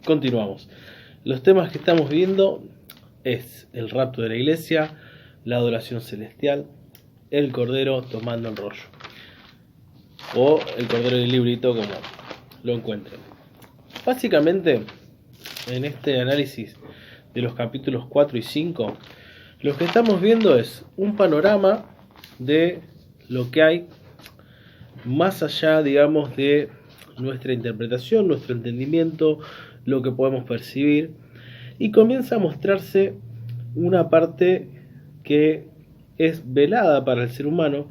Continuamos. Los temas que estamos viendo es el rapto de la iglesia, la adoración celestial, el cordero tomando el rollo, o el cordero del librito, como lo encuentren. Básicamente, en este análisis de los capítulos 4 y 5, lo que estamos viendo es un panorama de lo que hay más allá, digamos, de nuestra interpretación, nuestro entendimiento, lo que podemos percibir, y comienza a mostrarse una parte que es velada para el ser humano,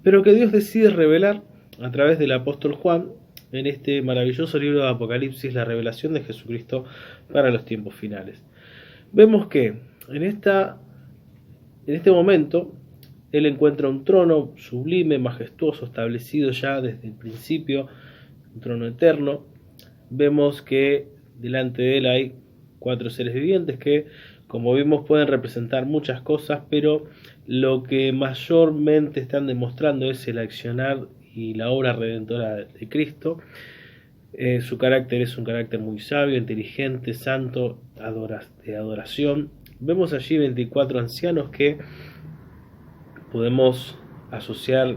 pero que Dios decide revelar a través del apóstol Juan en este maravilloso libro de Apocalipsis, la revelación de Jesucristo para los tiempos finales. Vemos que en este momento Él encuentra un trono sublime, majestuoso, establecido ya desde el principio, un trono eterno. Vemos que delante de Él hay 4 seres vivientes que, como vimos, pueden representar muchas cosas, pero lo que mayormente están demostrando es el accionar y la obra redentora de Cristo. Su carácter es un carácter muy sabio, inteligente, santo, de adoración. Vemos allí 24 ancianos que podemos asociar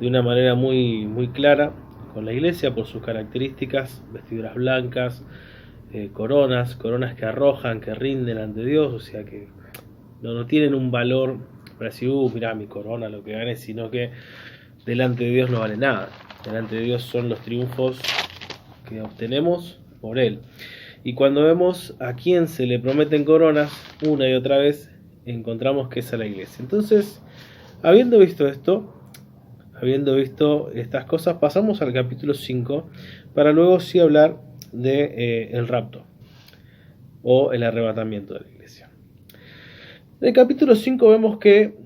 de una manera muy, muy clara con la iglesia por sus características: vestiduras blancas, coronas que arrojan, que rinden ante Dios, o sea que no tienen un valor para decir, mirá mi corona, lo que gané, sino que delante de Dios no vale nada. Delante de Dios son los triunfos que obtenemos por Él. Y cuando vemos a quién se le prometen coronas una y otra vez, encontramos que es a la iglesia. Entonces, habiendo visto esto, habiendo visto estas cosas, pasamos al capítulo 5 para luego sí hablar de el rapto o el arrebatamiento de la iglesia. En el capítulo 5 vemos que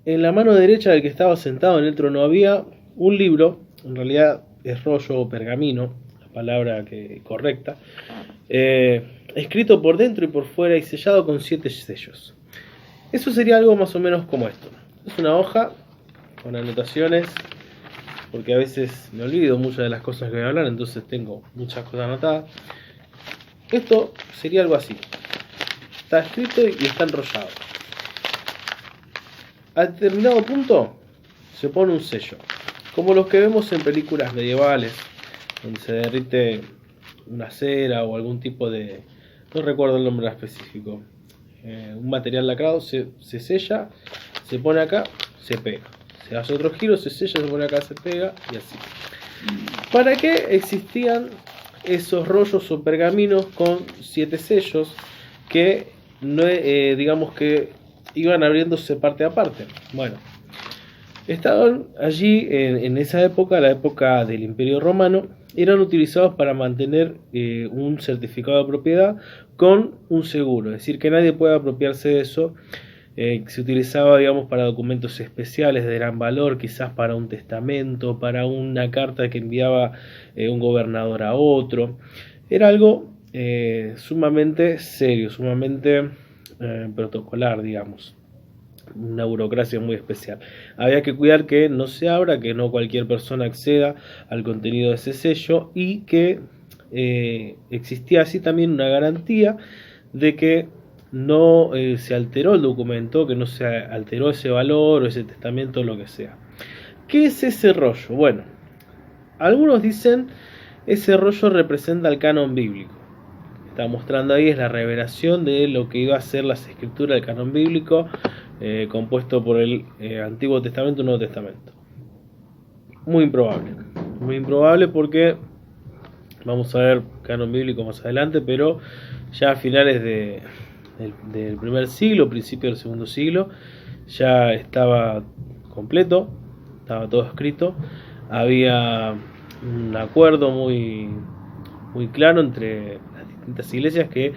en la mano derecha del que estaba sentado en el trono había un libro, en realidad es rollo o pergamino, la palabra correcta, escrito por dentro y por fuera y sellado con 7 sellos. Eso sería algo más o menos como esto. Es una hoja con anotaciones, porque a veces me olvido muchas de las cosas que voy a hablar, entonces tengo muchas cosas anotadas. Esto sería algo así. Está escrito y está enrollado. A determinado punto se pone un sello, como los que vemos en películas medievales, donde se derrite una cera o algún tipo de... no recuerdo el nombre específico. Un material lacrado se sella, se pone acá, se pega. Se hace otro giro, se sella, se pone acá, se pega y así. ¿Para qué existían esos rollos o pergaminos con 7 sellos que no, digamos que iban abriéndose parte a parte? Bueno, estaban allí en esa época, la época del Imperio Romano, eran utilizados para mantener un certificado de propiedad con un seguro, es decir, que nadie pueda apropiarse de eso. Se utilizaba, digamos, para documentos especiales de gran valor, quizás para un testamento, para una carta que enviaba un gobernador a otro. Era algo sumamente serio, sumamente protocolar, digamos. Una burocracia muy especial. Había que cuidar que no se abra, que no cualquier persona acceda al contenido de ese sello, y que existía así también una garantía de que no se alteró el documento, que no se alteró ese valor o ese testamento o lo que sea. ¿Qué es ese rollo? Bueno, algunos dicen ese rollo representa el canon bíblico. Está mostrando ahí es la revelación de lo que iba a ser las escrituras del canon bíblico, compuesto por el Antiguo Testamento y Nuevo Testamento. Muy improbable porque vamos a ver canon bíblico más adelante, pero ya a finales del primer siglo, principio del segundo siglo, ya estaba completo, estaba todo escrito. Había un acuerdo muy claro entre las distintas iglesias, que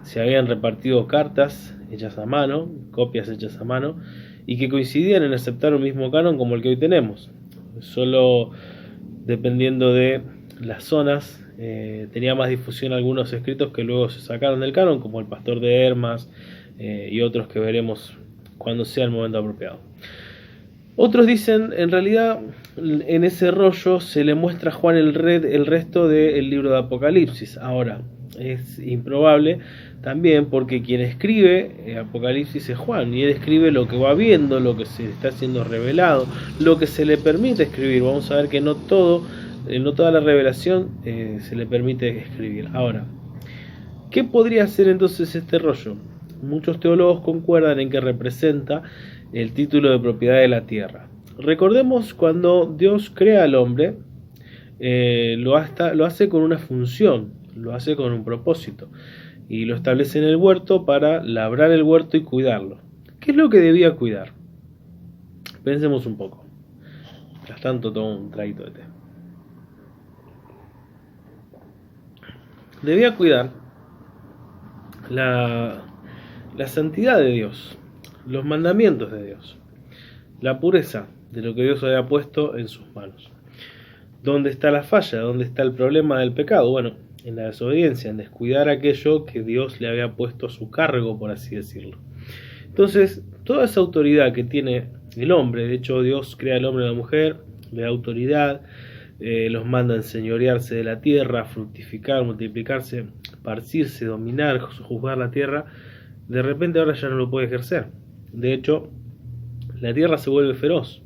se habían repartido cartas hechas a mano, copias hechas a mano, y que coincidían en aceptar un mismo canon como el que hoy tenemos. Solo dependiendo de las zonas tenía más difusión algunos escritos que luego se sacaron del canon, como el Pastor de Hermas y otros que veremos cuando sea el momento apropiado. Otros dicen, en realidad, en ese rollo se le muestra a Juan el resto del libro de Apocalipsis. Ahora, es improbable también porque quien escribe Apocalipsis es Juan, y él escribe lo que va viendo, lo que se está siendo revelado, lo que se le permite escribir. Vamos a ver que no toda la revelación se le permite escribir. Ahora, ¿qué podría ser entonces este rollo? Muchos teólogos concuerdan en que representa el título de propiedad de la tierra. Recordemos cuando Dios crea al hombre, lo hace con una función, lo hace con un propósito, y lo establece en el huerto para labrar el huerto y cuidarlo. ¿Qué es lo que debía cuidar? Pensemos un poco. Mientras tanto tomo un traguito de té. Debía cuidar la santidad de Dios, los mandamientos de Dios, la pureza de lo que Dios había puesto en sus manos. ¿Dónde está la falla? ¿Dónde está el problema del pecado? Bueno, en la desobediencia, en descuidar aquello que Dios le había puesto a su cargo, por así decirlo. Entonces, toda esa autoridad que tiene el hombre, de hecho Dios crea al hombre y a la mujer, le da autoridad, los manda a enseñorearse de la tierra, fructificar, multiplicarse, esparcirse, dominar, juzgar la tierra, de repente ahora ya no lo puede ejercer. De hecho, la tierra se vuelve feroz,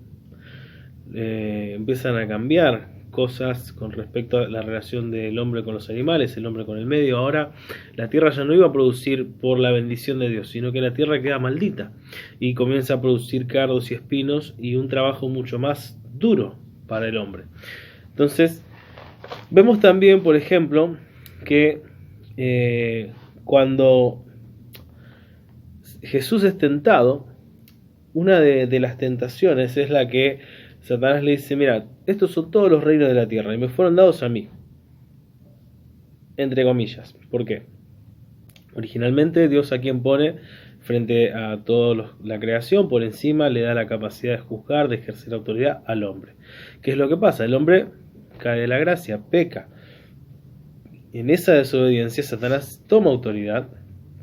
empiezan a cambiar cosas con respecto a la relación del hombre con los animales, el hombre con el medio. Ahora la tierra ya no iba a producir por la bendición de Dios, sino que la tierra queda maldita y comienza a producir cardos y espinos y un trabajo mucho más duro para el hombre. Entonces, vemos también, por ejemplo, que cuando Jesús es tentado, una de las tentaciones es la que Satanás le dice: mira, estos son todos los reinos de la tierra y me fueron dados a mí, entre comillas. ¿Por qué? Originalmente Dios, a quien pone frente a toda la creación, por encima le da la capacidad de juzgar, de ejercer autoridad al hombre. ¿Qué es lo que pasa? El hombre cae de la gracia, peca. En esa desobediencia Satanás toma autoridad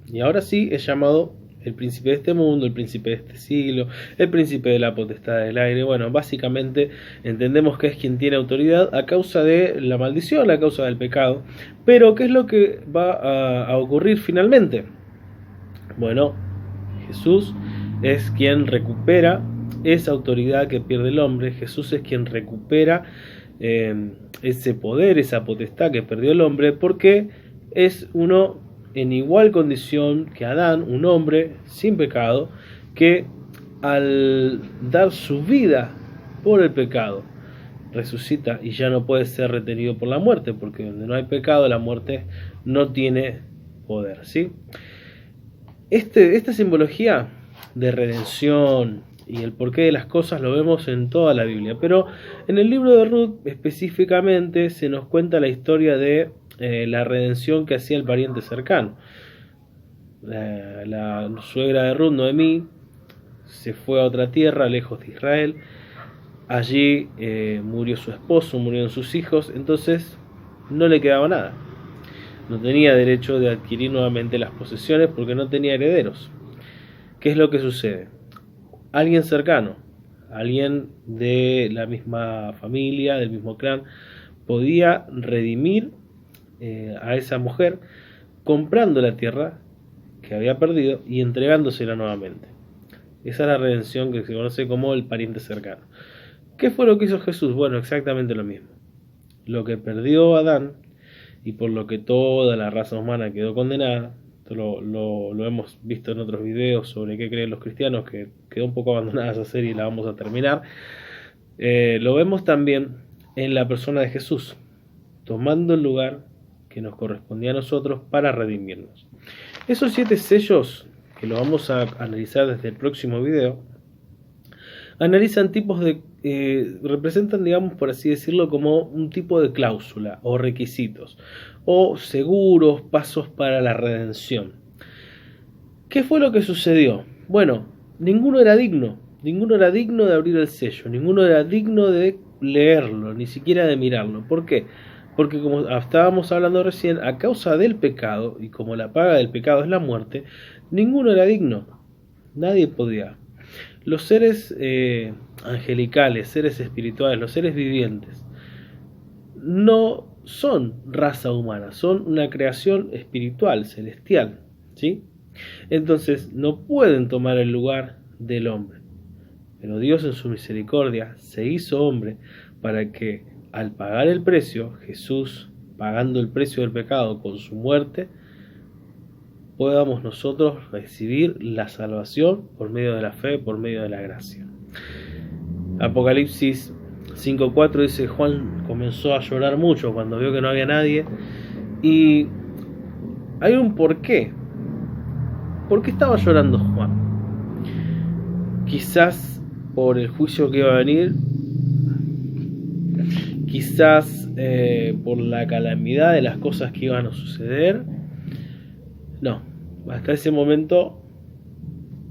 y ahora sí es llamado el príncipe de este mundo, el príncipe de este siglo, el príncipe de la potestad del aire. Bueno, básicamente entendemos que es quien tiene autoridad a causa de la maldición, a causa del pecado. Pero ¿qué es lo que va a ocurrir finalmente? Bueno, Jesús es quien recupera esa autoridad que pierde el hombre. Jesús es quien recupera ese poder, esa potestad que perdió el hombre, porque es uno en igual condición que Adán, un hombre sin pecado, que al dar su vida por el pecado resucita y ya no puede ser retenido por la muerte, porque donde no hay pecado la muerte no tiene poder, ¿sí? Esta simbología de redención y el porqué de las cosas lo vemos en toda la Biblia, pero en el libro de Ruth específicamente se nos cuenta la historia de la redención que hacía el pariente cercano. La suegra de Ruth, Noemí, se fue a otra tierra lejos de Israel. Allí murió su esposo, murieron sus hijos, entonces no le quedaba nada. No tenía derecho de adquirir nuevamente las posesiones porque no tenía herederos. ¿Qué es lo que sucede? Alguien cercano, alguien de la misma familia, del mismo clan, podía redimir a esa mujer comprando la tierra que había perdido y entregándosela nuevamente. Esa es la redención que se conoce como el pariente cercano. ¿Qué fue lo que hizo Jesús? Bueno, exactamente lo mismo. Lo que perdió Adán y por lo que toda la raza humana quedó condenada, lo hemos visto en otros videos sobre qué creen los cristianos, que quedó un poco abandonada esa serie y la vamos a terminar. Lo vemos también en la persona de Jesús, tomando el lugar que nos correspondía a nosotros para redimirnos. Esos 7 sellos, que lo vamos a analizar desde el próximo video, analizan tipos de... representan, digamos, por así decirlo, como un tipo de cláusula o requisitos o seguros, pasos para la redención. ¿Qué fue lo que sucedió? Bueno, ninguno era digno de abrir el sello, ninguno era digno de leerlo, ni siquiera de mirarlo. ¿Por qué? Porque, como estábamos hablando recién, a causa del pecado, y como la paga del pecado es la muerte, ninguno era digno, nadie podía. Los seres angelicales, seres espirituales, los seres vivientes, no son raza humana, son una creación espiritual, celestial, ¿sí? Entonces no pueden tomar el lugar del hombre. Pero Dios en su misericordia se hizo hombre para que al pagar el precio, Jesús pagando el precio del pecado con su muerte, podamos nosotros recibir la salvación por medio de la fe, por medio de la gracia. Apocalipsis 5:4 dice: Juan comenzó a llorar mucho cuando vio que no había nadie, y hay un porqué. ¿Por qué estaba llorando Juan? Quizás por el juicio que iba a venir, quizás por la calamidad de las cosas que iban a suceder. No, hasta ese momento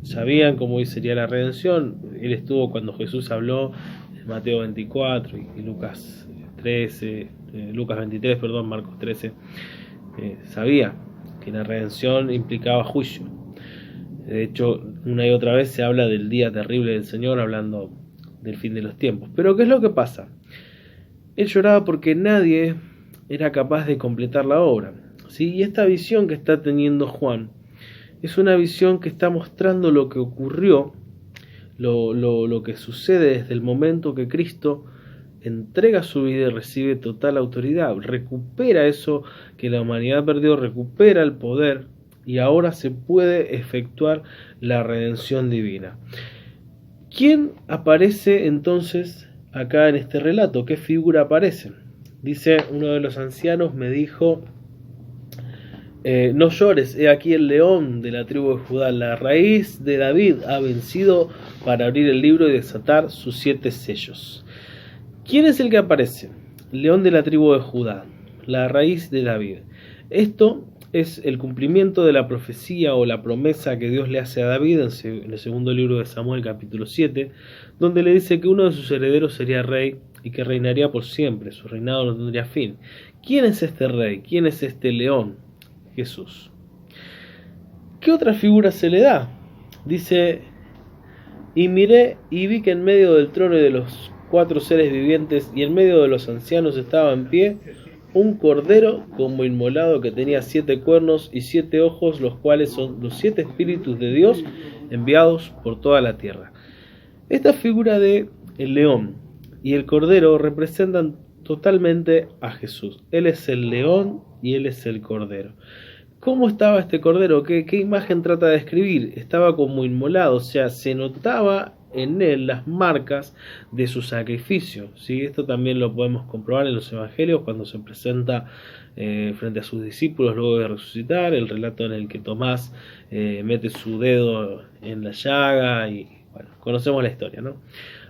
sabían cómo sería la redención. Él estuvo cuando Jesús habló en Mateo 24 y Lucas 13, Lucas 23, perdón, Marcos 13. Sabía que la redención implicaba juicio. De hecho, una y otra vez se habla del día terrible del Señor, hablando del fin de los tiempos. Pero ¿qué es lo que pasa? Él lloraba porque nadie era capaz de completar la obra, ¿sí? Y esta visión que está teniendo Juan es una visión que está mostrando lo que ocurrió, lo que sucede desde el momento que Cristo entrega su vida y recibe total autoridad. Recupera eso que la humanidad perdió, recupera el poder, y ahora se puede efectuar la redención divina. ¿Quién aparece entonces acá en este relato? ¿Qué figura aparece? Dice: uno de los ancianos me dijo: no llores, he aquí el león de la tribu de Judá, la raíz de David ha vencido para abrir el libro y desatar sus 7 sellos. ¿Quién es el que aparece? León de la tribu de Judá, la raíz de David. Esto es el cumplimiento de la profecía o la promesa que Dios le hace a David en el segundo libro de Samuel, capítulo 7, donde le dice que uno de sus herederos sería rey y que reinaría por siempre, su reinado no tendría fin. ¿Quién es este rey? ¿Quién es este león? Jesús. ¿Qué otra figura se le da? Dice: y miré y vi que en medio del trono y de los 4 seres vivientes y en medio de los ancianos estaba en pie un cordero como inmolado que tenía 7 cuernos y 7 ojos, los cuales son los 7 espíritus de Dios enviados por toda la tierra. Esta figura de el león y el cordero representan totalmente a Jesús. Él es el león y él es el cordero. ¿Cómo estaba este cordero? ¿Qué imagen trata de describir? Estaba como inmolado, o sea, se notaba en él las marcas de su sacrificio, ¿sí? Esto también lo podemos comprobar en los evangelios cuando se presenta frente a sus discípulos luego de resucitar, el relato en el que Tomás mete su dedo en la llaga y bueno, conocemos la historia, ¿no?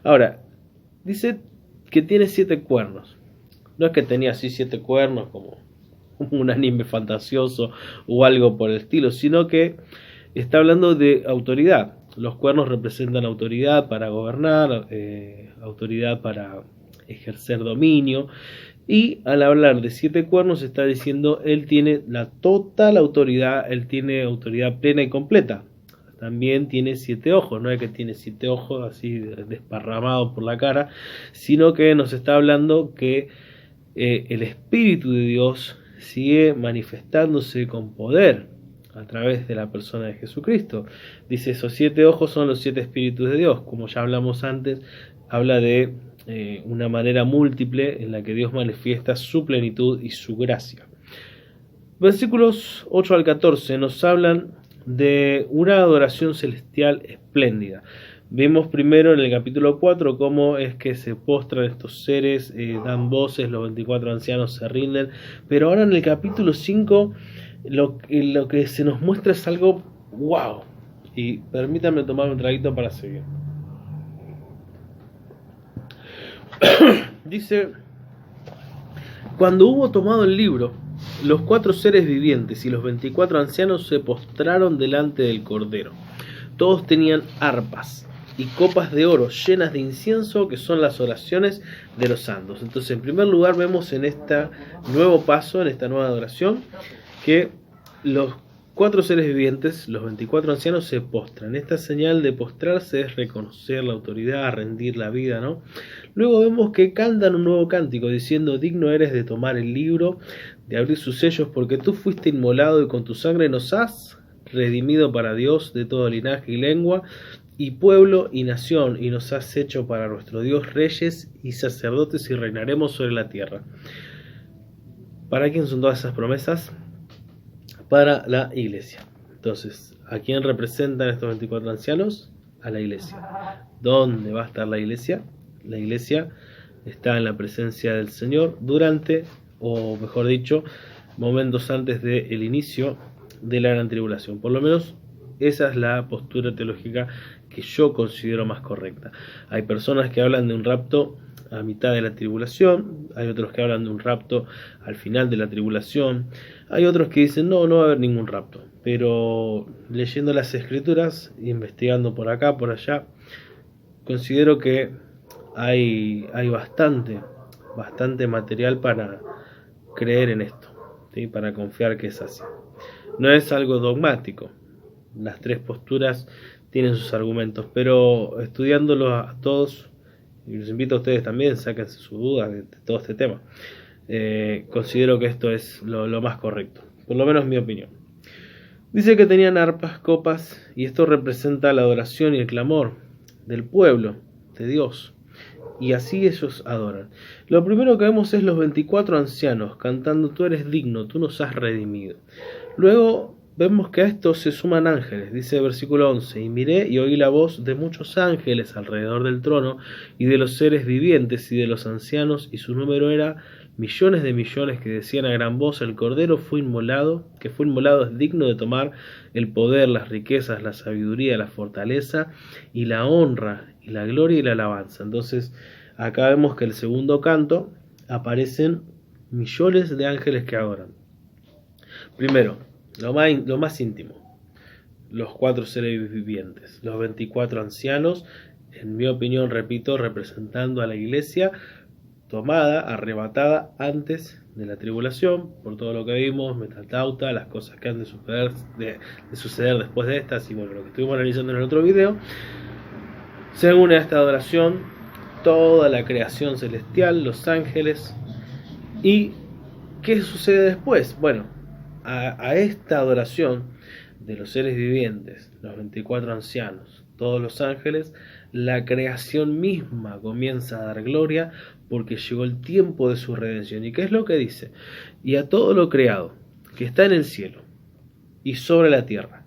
Ahora, dice que tiene 7 cuernos. No es que tenía así 7 cuernos como un anime fantasioso o algo por el estilo, sino que está hablando de autoridad. Los cuernos representan autoridad para gobernar, autoridad para ejercer dominio, y al hablar de 7 cuernos está diciendo él tiene la total autoridad, él tiene autoridad plena y completa. También tiene 7 ojos, no es que tiene 7 ojos así desparramados por la cara, sino que nos está hablando que el Espíritu de Dios sigue manifestándose con poder a través de la persona de Jesucristo. Dice, esos 7 ojos son los 7 espíritus de Dios. Como ya hablamos antes, habla de una manera múltiple en la que Dios manifiesta su plenitud y su gracia. Versículos 8 al 14 nos hablan de una adoración celestial espléndida. Vimos primero en el capítulo 4 cómo es que se postran estos seres, dan voces, los 24 ancianos se rinden, pero ahora en el capítulo 5 lo que se nos muestra es algo wow. Y permítanme tomar un traguito para seguir. Dice: cuando hubo tomado el libro, los 4 seres vivientes y los 24 ancianos se postraron delante del Cordero. Todos tenían arpas y copas de oro llenas de incienso, que son las oraciones de los santos. Entonces, en primer lugar, vemos en este nuevo paso, en esta nueva adoración, que los cuatro seres vivientes, los 24 ancianos, se postran. Esta señal de postrarse es reconocer la autoridad, rendir la vida, ¿no? Luego vemos que cantan un nuevo cántico diciendo: digno eres de tomar el libro, de abrir sus sellos, porque tú fuiste inmolado y con tu sangre nos has redimido para Dios de todo linaje y lengua y pueblo y nación, y nos has hecho para nuestro Dios reyes y sacerdotes, y reinaremos sobre la tierra. ¿Para quién son todas esas promesas? Para la iglesia. Entonces, ¿a quién representan estos 24 ancianos? A la iglesia. ¿Dónde va a estar la iglesia? La iglesia está en la presencia del Señor durante, o mejor dicho, momentos antes del inicio de la gran tribulación. Por lo menos esa es la postura teológica que yo considero más correcta. Hay personas que hablan de un rapto a mitad de la tribulación, hay otros que hablan de un rapto al final de la tribulación, hay otros que dicen no va a haber ningún rapto, pero leyendo las escrituras, investigando por acá, por allá, considero que hay bastante material para creer en esto, ¿sí? Para confiar que es así. No es algo dogmático, las tres posturas tienen sus argumentos, pero estudiándolos a todos, y los invito a ustedes también, sáquense sus dudas de todo este tema. Considero que esto es lo más correcto, por lo menos mi opinión. Dice que tenían arpas, copas, y esto representa la adoración y el clamor del pueblo, de Dios, y así ellos adoran. Lo primero que vemos es los 24 ancianos cantando: tú eres digno, tú nos has redimido. Luego vemos que a esto se suman ángeles, dice el versículo 11, y miré y oí la voz de muchos ángeles alrededor del trono, y de los seres vivientes y de los ancianos, y su número era millones de millones, que decían a gran voz: el Cordero fue inmolado es digno de tomar el poder, las riquezas, la sabiduría, la fortaleza y la honra y la gloria y la alabanza. Entonces acá vemos que el segundo canto aparecen millones de ángeles que adoran. Primero, lo más íntimo, los cuatro seres vivientes, los 24 ancianos, en mi opinión, repito, representando a la iglesia tomada, arrebatada antes de la tribulación, por todo lo que vimos, metatauta, las cosas que han de suceder después de estas, y bueno, lo que estuvimos analizando en el otro video. Se une a esta adoración toda la creación celestial, los ángeles. ¿Y qué sucede después? Bueno, a esta adoración de los seres vivientes, los 24 ancianos, todos los ángeles, la creación misma comienza a dar gloria, porque llegó el tiempo de su redención. ¿Y qué es lo que dice? Y a todo lo creado que está en el cielo y sobre la tierra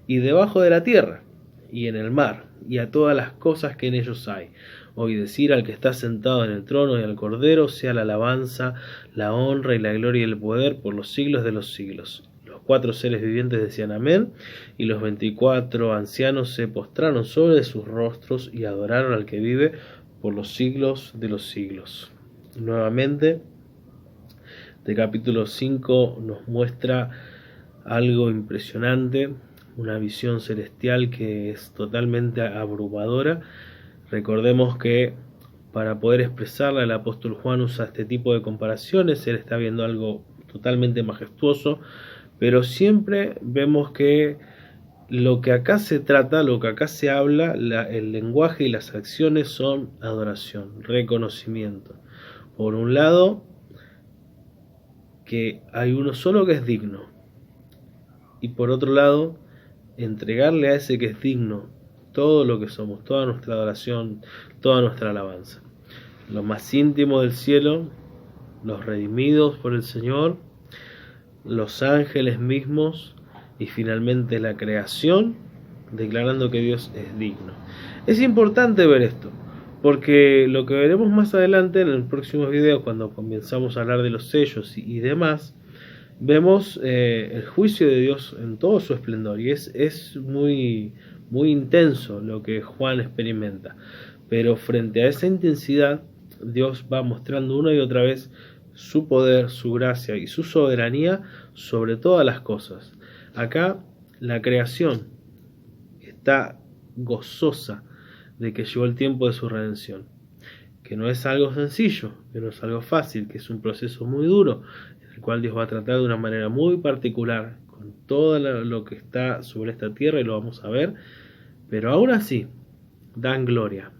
y debajo de la tierra y en el mar, y a todas las cosas que en ellos hay, oí decir al que está sentado en el trono y al Cordero, sea la alabanza, la honra y la gloria y el poder por los siglos de los siglos. Los cuatro seres vivientes decían amén, y los 24 ancianos se postraron sobre sus rostros y adoraron al que vive por los siglos de los siglos. Nuevamente, este capítulo 5 nos muestra algo impresionante, una visión celestial que es totalmente abrumadora. Recordemos que para poder expresarla, el apóstol Juan usa este tipo de comparaciones. Él está viendo algo totalmente majestuoso, pero siempre vemos que lo que acá se trata, lo que acá se habla, el lenguaje y las acciones son adoración, reconocimiento. Por un lado, que hay uno solo que es digno, y por otro lado, entregarle a ese que es digno todo lo que somos, toda nuestra adoración, toda nuestra alabanza. Lo más íntimo del cielo, los redimidos por el Señor, los ángeles mismos, y finalmente la creación, declarando que Dios es digno. Es importante ver esto, porque lo que veremos más adelante en el próximo video, cuando comenzamos a hablar de los sellos y demás, vemos el juicio de Dios en todo su esplendor, y es muy intenso lo que Juan experimenta. Pero frente a esa intensidad, Dios va mostrando una y otra vez su poder, su gracia y su soberanía sobre todas las cosas. Acá la creación está gozosa de que llegó el tiempo de su redención, que no es algo sencillo, que no es algo fácil, que es un proceso muy duro, en el cual Dios va a tratar de una manera muy particular con todo lo que está sobre esta tierra, y lo vamos a ver, pero aún así dan gloria,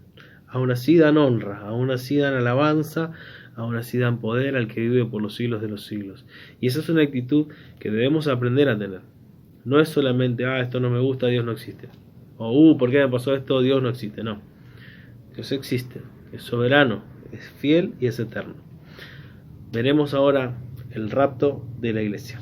aún así dan honra, aún así dan alabanza, aún así dan poder al que vive por los siglos de los siglos. Y esa es una actitud que debemos aprender a tener. No es solamente, esto no me gusta, Dios no existe. O, ¿por qué me pasó esto? Dios no existe. No. Dios existe, es soberano, es fiel y es eterno. Veremos ahora el rapto de la iglesia.